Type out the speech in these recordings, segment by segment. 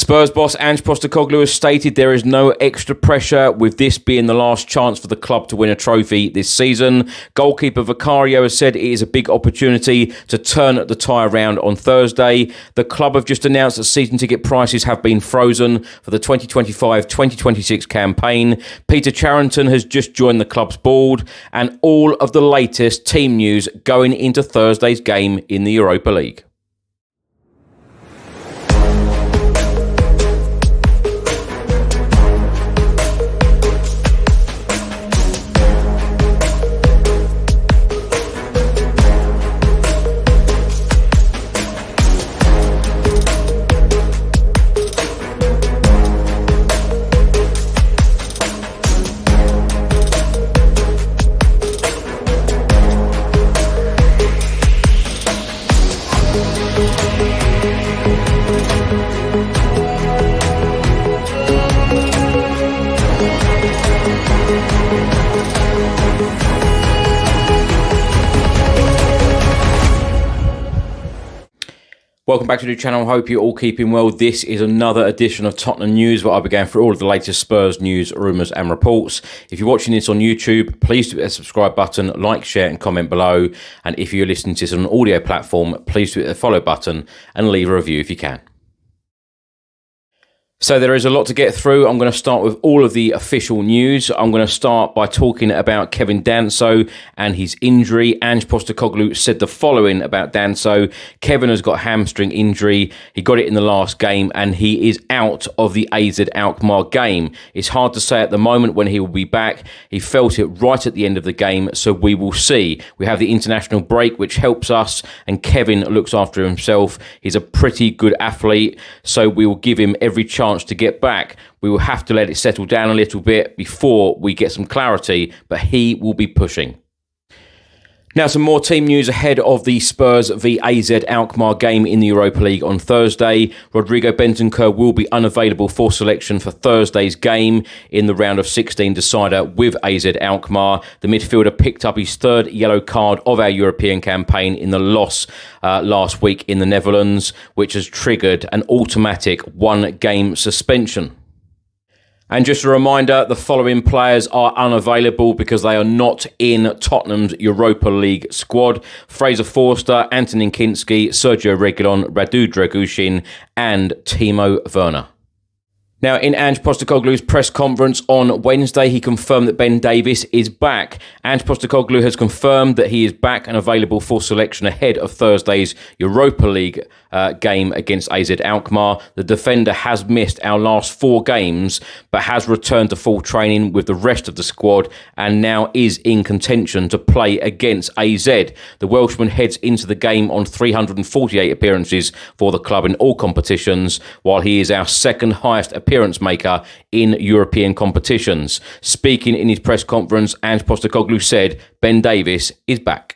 Spurs boss Ange has stated there is no extra pressure, with this being the last chance for the club to win a trophy this season. Goalkeeper Vicario has said it is a big opportunity to turn the tie around on Thursday. The club have just announced that season ticket prices have been frozen for the 2025-2026 campaign. Peter Charrington has just joined the club's board, and all of the latest team news going into Thursday's game in the Europa League. Welcome back to the channel. Hope you're all keeping well. This is another edition of Tottenham News, where I'll be going through all of the latest Spurs news, rumours and reports. If you're watching this on YouTube, please do hit the subscribe button, like, share and comment below. And if you're listening to this on an audio platform, please do hit the follow button and leave a review if you can. So there is a lot to get through. I'm going to start with all of the official news. I'm going to start by talking about Kevin Danso and his injury. Ange Postecoglou said the following about Danso. Kevin has got a hamstring injury. He got it in the last game and he is out of the AZ Alkmaar game. It's hard to say at the moment when he will be back. He felt it right at the end of the game, so we will see. We have the international break, which helps us, and Kevin looks after himself. He's a pretty good athlete, so we will give him every chance to get back. We will have to let it settle down a little bit before we get some clarity, but he will be pushing. Now, some more team news ahead of the Spurs v AZ Alkmaar game in the Europa League on Thursday. Rodrigo Bentancur will be unavailable for selection for Thursday's game in the round of 16 decider with AZ Alkmaar. The midfielder picked up his third yellow card of our European campaign in the loss last week in the Netherlands, which has triggered an automatic one-game suspension. And just a reminder, the following players are unavailable because they are not in Tottenham's Europa League squad: Fraser Forster, Antonin Kinski, Sergio Reguilon, Radu Dragushin and Timo Werner. Now, in Ange Postecoglou's press conference on Wednesday, he confirmed that Ben Davies is back. Ange Postecoglou has confirmed that he is back and available for selection ahead of Thursday's Europa League game against AZ Alkmaar. The defender has missed our last 4 games, but has returned to full training with the rest of the squad and now is in contention to play against AZ. The Welshman heads into the game on 348 appearances for the club in all competitions, while he is our second highest appearance maker in European competitions. Speaking in his press conference, Ange Postecoglou said Ben Davies is back.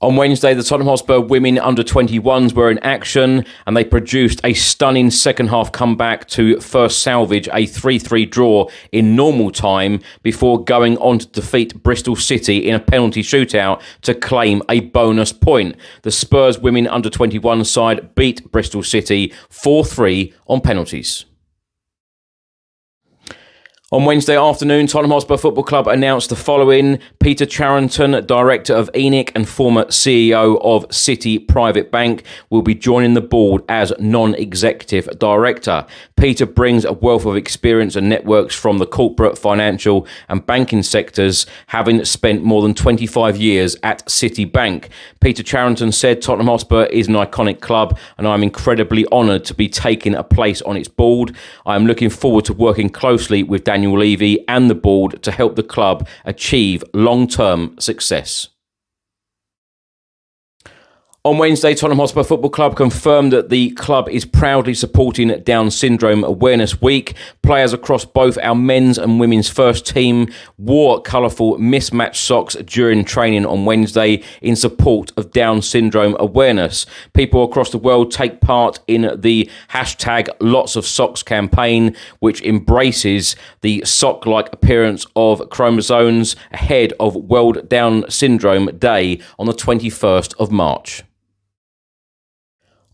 On Wednesday, the Tottenham Hotspur women under-21s were in action and they produced a stunning second-half comeback to first salvage a 3-3 draw in normal time before going on to defeat Bristol City in a penalty shootout to claim a bonus point. The Spurs women under-21 side beat Bristol City 4-3 on penalties. On Wednesday afternoon, Tottenham Hotspur Football Club announced the following. Peter Charrington, Director of ENIC and former CEO of City Private Bank, will be joining the board as non-executive director. Peter brings a wealth of experience and networks from the corporate, financial and banking sectors, having spent more than 25 years at Citibank. Peter Charrington said Tottenham Hotspur is an iconic club and I'm incredibly honoured to be taking a place on its board. I am looking forward to working closely with Daniel Levy and the board to help the club achieve long-term success. On Wednesday, Tottenham Hotspur Football Club confirmed that the club is proudly supporting Down Syndrome Awareness Week. Players across both our men's and women's first team wore colourful mismatched socks during training on Wednesday in support of Down Syndrome awareness. People across the world take part in the hashtag Lots of Socks campaign, which embraces the sock-like appearance of chromosomes ahead of World Down Syndrome Day on the 21st of March.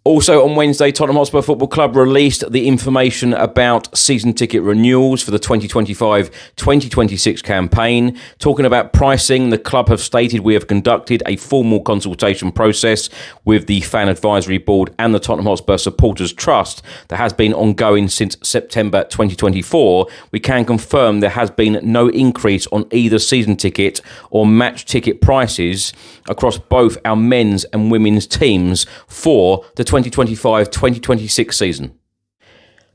Also on Wednesday, Tottenham Hotspur Football Club released the information about season ticket renewals for the 2025-2026 campaign. Talking about pricing, the club have stated we have conducted a formal consultation process with the Fan Advisory Board and the Tottenham Hotspur Supporters Trust that has been ongoing since September 2024. We can confirm there has been no increase on either season ticket or match ticket prices across both our men's and women's teams for the 2025-2026 season.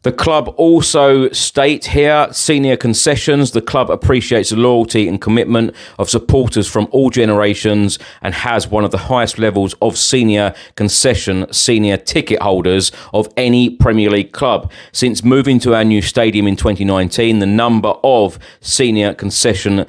The club also state here, senior concessions. The club appreciates the loyalty and commitment of supporters from all generations and has one of the highest levels of senior concession, senior ticket holders of any Premier League club. Since moving to our new stadium in 2019, the number of senior concession,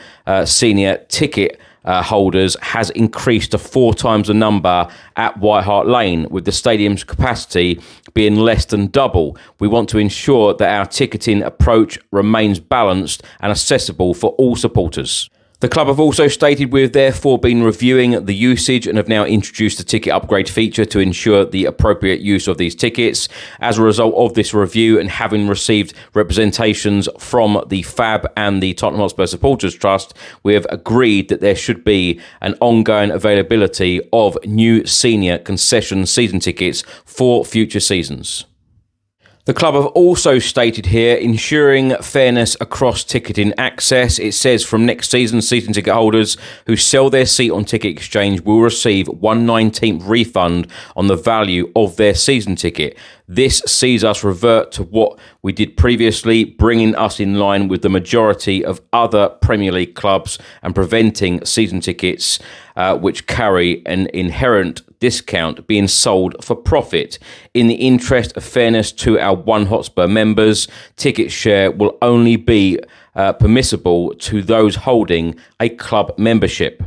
senior ticket holders has increased to 4 times the number at White Hart Lane, with the stadium's capacity being less than double. We want to ensure that our ticketing approach remains balanced and accessible for all supporters. The club have also stated we've therefore been reviewing the usage and have now introduced a ticket upgrade feature to ensure the appropriate use of these tickets. As a result of this review and having received representations from the FAB and the Tottenham Hotspur Supporters Trust, we have agreed that there should be an ongoing availability of new senior concession season tickets for future seasons. The club have also stated here, ensuring fairness across ticketing access. It says from next season, season ticket holders who sell their seat on Ticket Exchange will receive 1/19th refund on the value of their season ticket. This sees us revert to what we did previously, bringing us in line with the majority of other Premier League clubs and preventing season tickets which carry an inherent discount being sold for profit. In the interest of fairness to our One Hotspur members, ticket share will only be permissible to those holding a club membership.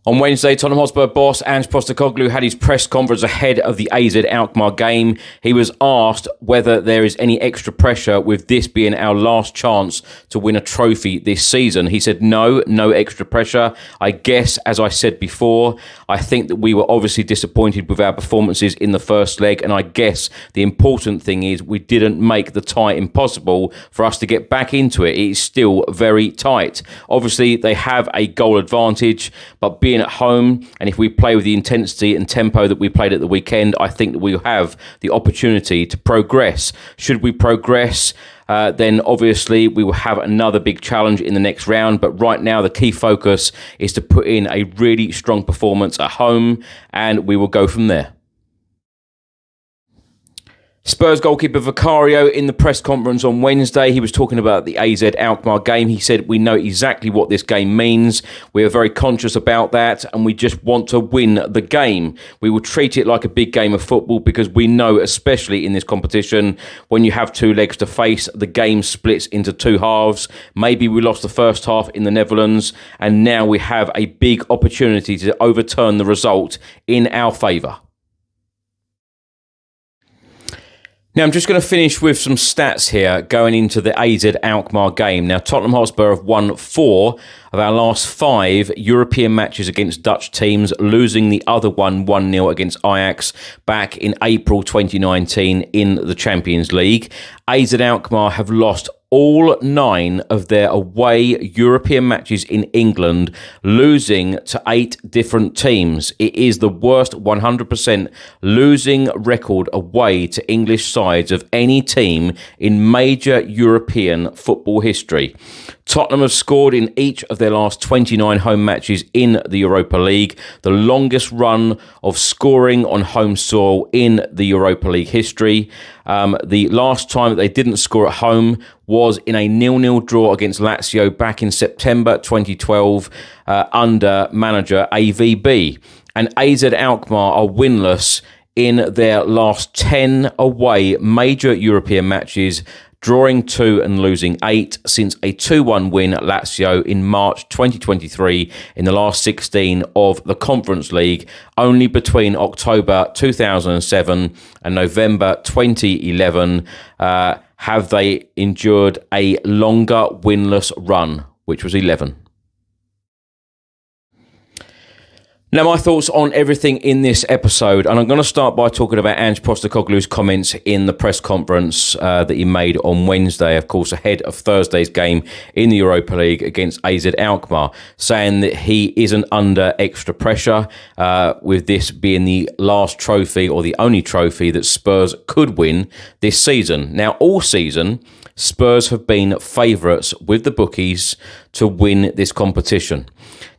On Wednesday, Tottenham Hotspur boss Ange had his press conference ahead of the AZ Alkmaar game. He was asked whether there is any extra pressure with this being our last chance to win a trophy this season. He said, no extra pressure. I guess, as I said before, I think that we were obviously disappointed with our performances in the first leg, and I guess the important thing is we didn't make the tie impossible for us to get back into it. It is still very tight. Obviously, they have a goal advantage, but being at home, and if we play with the intensity and tempo that we played at the weekend, I think that we'll have the opportunity to progress. Should we progress, then obviously we will have another big challenge in the next round. But right now, the key focus is to put in a really strong performance at home, and we will go from there. Spurs goalkeeper Vicario in the press conference on Wednesday, he was talking about the AZ Alkmaar game. He said, we know exactly what this game means. We are very conscious about that, and we just want to win the game. We will treat it like a big game of football because we know, especially in this competition, when you have 2 legs to face, the game splits into 2 halves. Maybe we lost the first half in the Netherlands, and now we have a big opportunity to overturn the result in our favour. Now, I'm just going to finish with some stats here going into the AZ Alkmaar game. Now, Tottenham Hotspur have won 4 of our last 5 European matches against Dutch teams, losing the other one 1-0 against Ajax back in April 2019 in the Champions League. AZ Alkmaar have lost all 9 of their away European matches in England, losing to 8 different teams. It is the worst 100% losing record away to English sides of any team in major European football history. Tottenham have scored in each of their last 29 home matches in the Europa League, the longest run of scoring on home soil in the Europa League history. The last time that they didn't score at home was in a 0-0 draw against Lazio back in September 2012 under manager AVB. And AZ Alkmaar are winless in their last 10 away major European matches, drawing 2 and losing 8 since a 2-1 win at Lazio in March 2023 in the last 16 of the Conference League. Only between October 2007 and November 2011 have they endured a longer winless run, which was 11. Now, my thoughts on everything in this episode, and I'm going to start by talking about Ange Postecoglou's comments in the press conference that he made on Wednesday, of course, ahead of Thursday's game in the Europa League against AZ Alkmaar, saying that he isn't under extra pressure, with this being the last trophy or the only trophy that Spurs could win this season. Now, all season, Spurs have been favourites with the bookies to win this competition.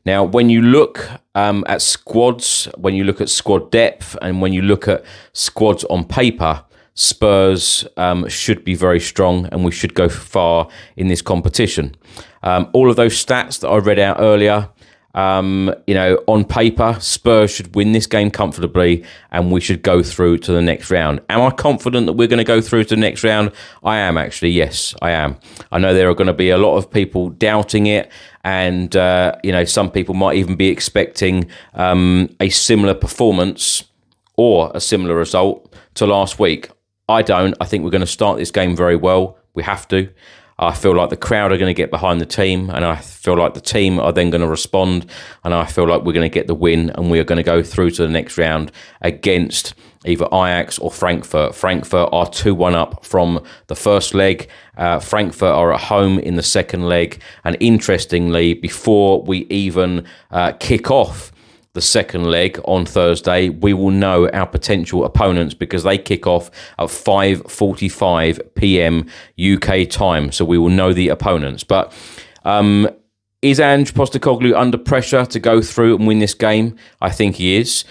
Now, when you look at squads, when you look at squad depth, and when you look at squads on paper, Spurs should be very strong, and we should go far in this competition. All of those stats that I read out earlier, on paper, Spurs should win this game comfortably, and we should go through to the next round. Am I confident that we're going to go through to the next round? I am, actually. Yes, I am. I know there are going to be a lot of people doubting it, and some people might even be expecting a similar performance or a similar result to last week. I don't. I think we're going to start this game very well. We have to. I feel like the crowd are going to get behind the team, and I feel like the team are then going to respond, and I feel like we're going to get the win, and we are going to go through to the next round against either Ajax or Frankfurt. Frankfurt are 2-1 up from the first leg. Frankfurt are at home in the second leg, and interestingly, before we even kick off the second leg on Thursday, we will know our potential opponents because they kick off at 5:45 p.m. UK time. So we will know the opponents. But is Ange Postecoglou under pressure to go through and win this game? I think he is.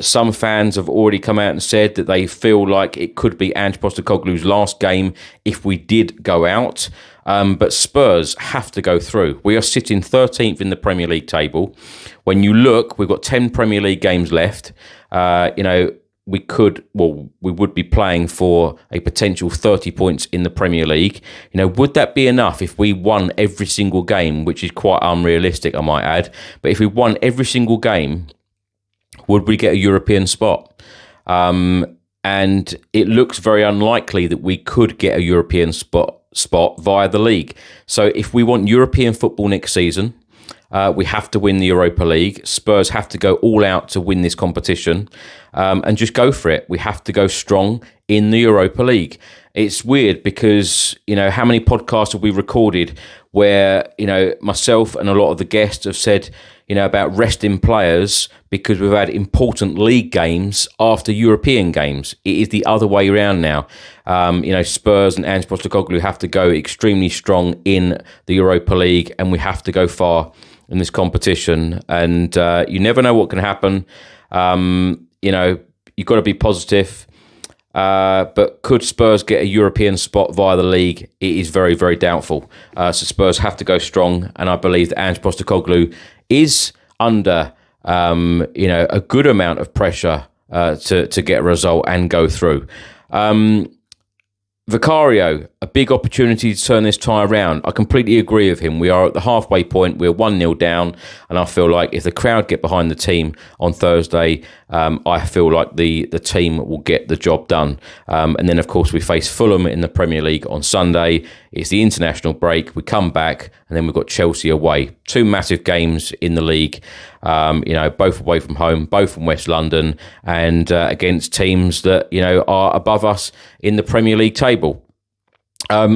Some fans have already come out and said that they feel like it could be Ange Postecoglou's last game if we did go out. But Spurs have to go through. We are sitting 13th in the Premier League table. When you look, we've got 10 Premier League games left. We would be playing for a potential 30 points in the Premier League. Would that be enough if we won every single game, which is quite unrealistic, I might add. But if we won every single game, would we get a European spot? And it looks very unlikely that we could get a European spot via the league. So if we want European football next season, we have to win the Europa League. Spurs have to go all out to win this competition, and just go for it. We have to go strong in the Europa League. It's weird because, how many podcasts have we recorded where, myself and a lot of the guests have said, about resting players because we've had important league games after European games. It is the other way around now. Spurs and Ange Postecoglou have to go extremely strong in the Europa League, and we have to go far in this competition. And you never know what can happen. You've got to be positive. But could Spurs get a European spot via the league? It is very, very doubtful. So Spurs have to go strong, and I believe that Ange Postecoglou is under a good amount of pressure to get a result and go through. Vicario, a big opportunity to turn this tie around. I completely agree with him. We are at the halfway point. We're 1-0 down, and I feel like if the crowd get behind the team on Thursday, I feel like the team will get the job done. And then, of course, we face Fulham in the Premier League on Sunday. It's the international break. We come back, and then we've got Chelsea away. Two massive games in the league, both away from home, both from West London, and against teams that, are above us in the Premier League table.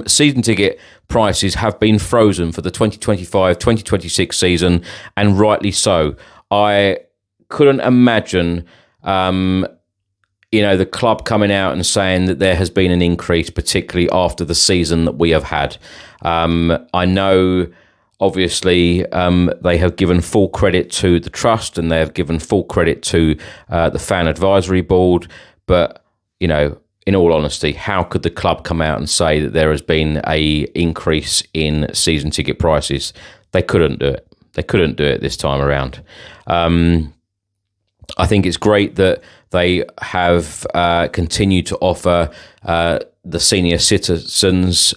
Season ticket prices have been frozen for the 2025-2026 season, and rightly so. I couldn't imagine, the club coming out and saying that there has been an increase, particularly after the season that we have had. I know, obviously, they have given full credit to the trust, and they have given full credit to the fan advisory board, but, in all honesty, how could the club come out and say that there has been a increase in season ticket prices? They couldn't do it. They couldn't do it this time around. I think it's great that they have continued to offer the senior citizens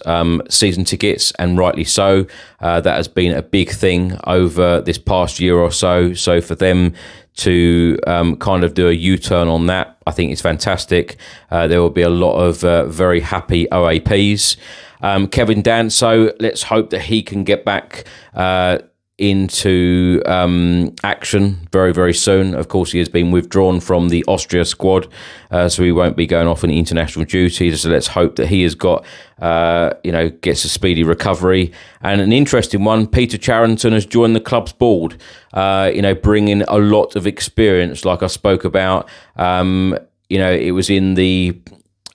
season tickets, and rightly so. That has been a big thing over this past year or so. So for them to kind of do a U-turn on that, I think it's fantastic. There will be a lot of very happy OAPs. Kevin Danso, let's hope that he can get back into action very, very soon. Of course, he has been withdrawn from the Austria squad, so he won't be going off on international duty. So let's hope that he has got, gets a speedy recovery. And an interesting one, Peter Charrington has joined the club's board, bringing a lot of experience, like I spoke about. It was in the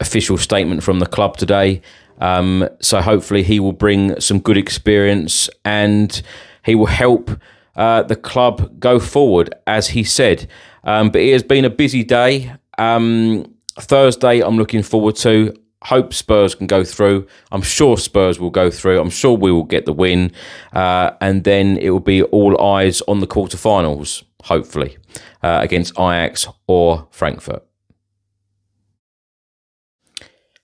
official statement from the club today. So hopefully he will bring some good experience and he will help the club go forward, as he said. But it has been a busy day. Thursday I'm looking forward to. Hope Spurs can go through. I'm sure Spurs will go through. I'm sure we will get the win. And then it will be all eyes on the quarterfinals, hopefully, against Ajax or Frankfurt.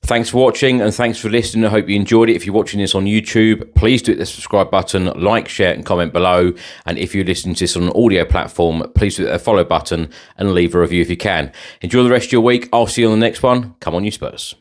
Thanks for watching and thanks for listening. I hope you enjoyed it. If you're watching this on YouTube, please do hit the subscribe button, like, share and comment below. And if you're listening to this on an audio platform, please do hit the follow button and leave a review if you can. Enjoy the rest of your week. I'll see you on the next one. Come on, you Spurs.